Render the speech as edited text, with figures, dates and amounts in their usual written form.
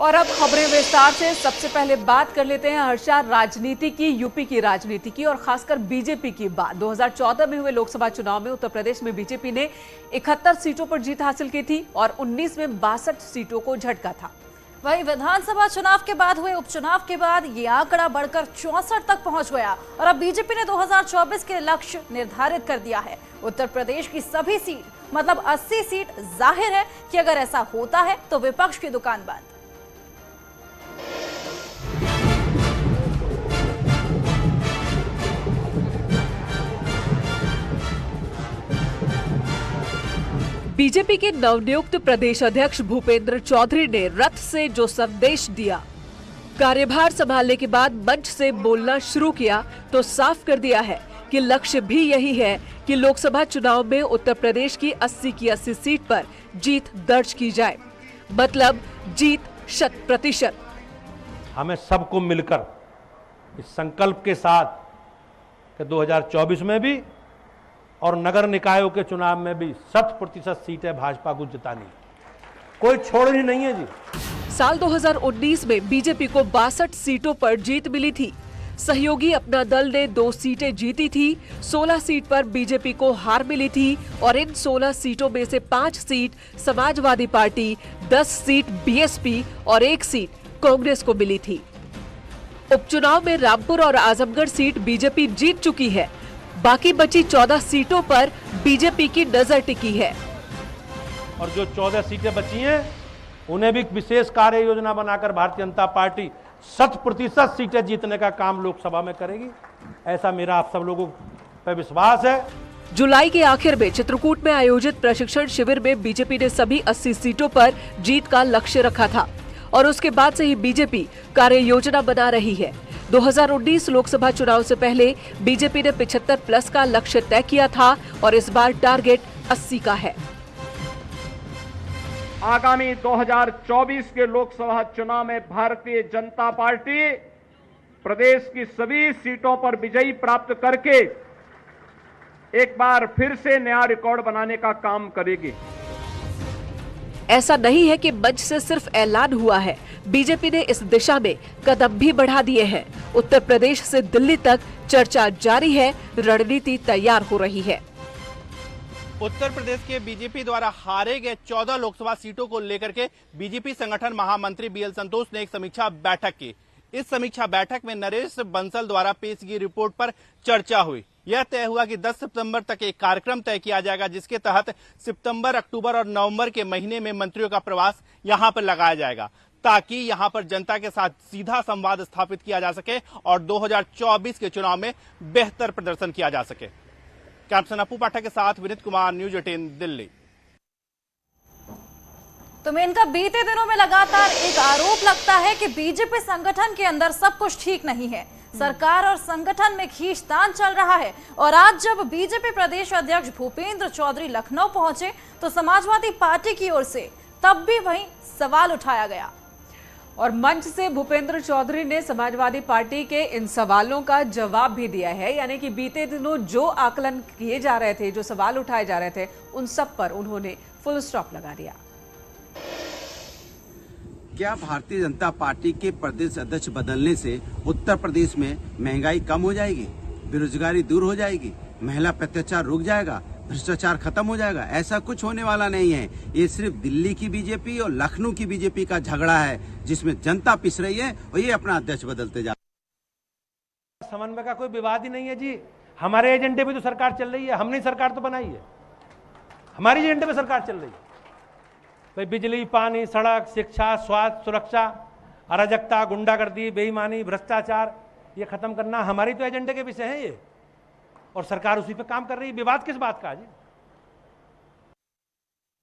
और अब खबरें विस्तार से। सबसे पहले बात कर लेते हैं हर्षा, राजनीति की, यूपी की राजनीति की और खासकर बीजेपी की बात। 2014 में हुए लोकसभा चुनाव में उत्तर प्रदेश में बीजेपी ने 71 सीटों पर जीत हासिल की थी और 19 में 62 सीटों को झटका था। वहीं विधानसभा चुनाव के बाद हुए उपचुनाव के बाद ये आंकड़ा बढ़कर 64 तक पहुंच गया और अब बीजेपी ने 2024 के लक्ष्य निर्धारित कर दिया है। उत्तर प्रदेश की सभी सीट मतलब 80 सीट। जाहिर है कि अगर ऐसा होता है तो विपक्ष की दुकान बंद। बीजेपी के नवनियुक्त प्रदेश अध्यक्ष भूपेंद्र चौधरी ने रथ से जो संदेश दिया, कार्यभार संभालने के बाद मंच से बोलना शुरू किया तो साफ कर दिया है कि लक्ष्य भी यही है कि लोकसभा चुनाव में उत्तर प्रदेश की 80 की 80 सीट पर जीत दर्ज की जाए, मतलब जीत 100%। हमें सबको मिलकर इस संकल्प के साथ कि 2024 में भी और नगर निकायों के चुनाव में भी 100% सीटें भाजपा को जितानी, कोई छोड़नी नहीं है जी। साल 2019 में बीजेपी को 62 सीटों पर जीत मिली थी। सहयोगी अपना दल ने 2 सीटें जीती थी। 16 सीट पर बीजेपी को हार मिली थी और इन 16 सीटों में से 5 seat Samajwadi party, 10 seat BSP और 1 सीट कांग्रेस को मिली थी। उपचुनाव में रामपुर और आजमगढ़ सीट बीजेपी जीत चुकी है। बाकी बची 14 सीटों पर बीजेपी की नजर टिकी है और जो 14 सीटें बची हैं उन्हें भी विशेष कार्य योजना बनाकर भारतीय जनता पार्टी 100% सीटें जीतने का काम लोकसभा में करेगी। ऐसा मेरा आप सब लोगों पर विश्वास है। जुलाई के आखिर में चित्रकूट में आयोजित प्रशिक्षण शिविर में बीजेपी ने सभी 80 सीटों पर जीत का लक्ष्य रखा था और उसके बाद से ही बीजेपी कार्य योजना बना रही है। 2019 लोकसभा चुनाव से पहले बीजेपी ने 75+ का लक्ष्य तय किया था और इस बार टारगेट 80 का है। आगामी 2024 के लोकसभा चुनाव में भारतीय जनता पार्टी प्रदेश की सभी सीटों पर विजयी प्राप्त करके एक बार फिर से नया रिकॉर्ड बनाने का काम करेगी। ऐसा नहीं है कि मंच से सिर्फ ऐलान हुआ है, बीजेपी ने इस दिशा में कदम भी बढ़ा दिए हैं। उत्तर प्रदेश से दिल्ली तक चर्चा जारी है, रणनीति तैयार हो रही है। उत्तर प्रदेश के बीजेपी द्वारा हारे गए 14 लोकसभा सीटों को लेकर के बीजेपी संगठन महामंत्री बीएल संतोष ने एक समीक्षा बैठक की। इस समीक्षा बैठक में नरेश बंसल द्वारा पेश की रिपोर्ट पर चर्चा हुई। यह तय हुआ कि 10 सितंबर तक एक कार्यक्रम तय किया जाएगा, जिसके तहत सितंबर, अक्टूबर और नवंबर के महीने में मंत्रियों का प्रवास यहां पर लगाया जाएगा, ताकि यहां पर जनता के साथ सीधा संवाद स्थापित किया जा सके और 2024 के चुनाव में बेहतर प्रदर्शन किया जा सके। कैप्टन अपू पाठक के साथ विनीत कुमार, न्यूज 18 दिल्ली। तो मेनका, बीते दिनों में लगातार एक आरोप लगता है कि बीजेपी संगठन के अंदर सब कुछ ठीक नहीं है, सरकार और संगठन में खींचतान चल रहा है। और आज जब बीजेपी प्रदेश अध्यक्ष भूपेंद्र चौधरी लखनऊ पहुंचे तो समाजवादी पार्टी की ओर से तब भी वहीं सवाल उठाया गया और मंच से भूपेंद्र चौधरी ने समाजवादी पार्टी के इन सवालों का जवाब भी दिया है। यानी कि बीते दिनों जो आकलन किए जा रहे थे, जो सवाल उठाए जा रहे थे, उन सब पर उन्होंने फुल स्टॉप लगा दिया। क्या भारतीय जनता पार्टी के प्रदेश अध्यक्ष बदलने से उत्तर प्रदेश में महंगाई कम हो जाएगी, बेरोजगारी दूर हो जाएगी, महिला अत्याचार रुक जाएगा, भ्रष्टाचार खत्म हो जाएगा? ऐसा कुछ होने वाला नहीं है। ये सिर्फ दिल्ली की बीजेपी और लखनऊ की बीजेपी का झगड़ा है, जिसमें जनता पिस रही है और ये अपना अध्यक्ष बदलते जा। समन्वय का कोई विवाद ही नहीं है जी। हमारे एजेंडे पे तो सरकार चल रही है, हमने सरकार तो बनाई है, हमारी एजेंडे पे सरकार चल रही है। भाई बिजली, पानी, सड़क, शिक्षा, स्वास्थ्य, सुरक्षा, अराजकता, गुंडागर्दी, बेईमानी, भ्रष्टाचार, ये खत्म करना हमारी तो एजेंडे के विषय है ये, और सरकार उसी पे काम कर रही है। विवाद किस बात का है जी?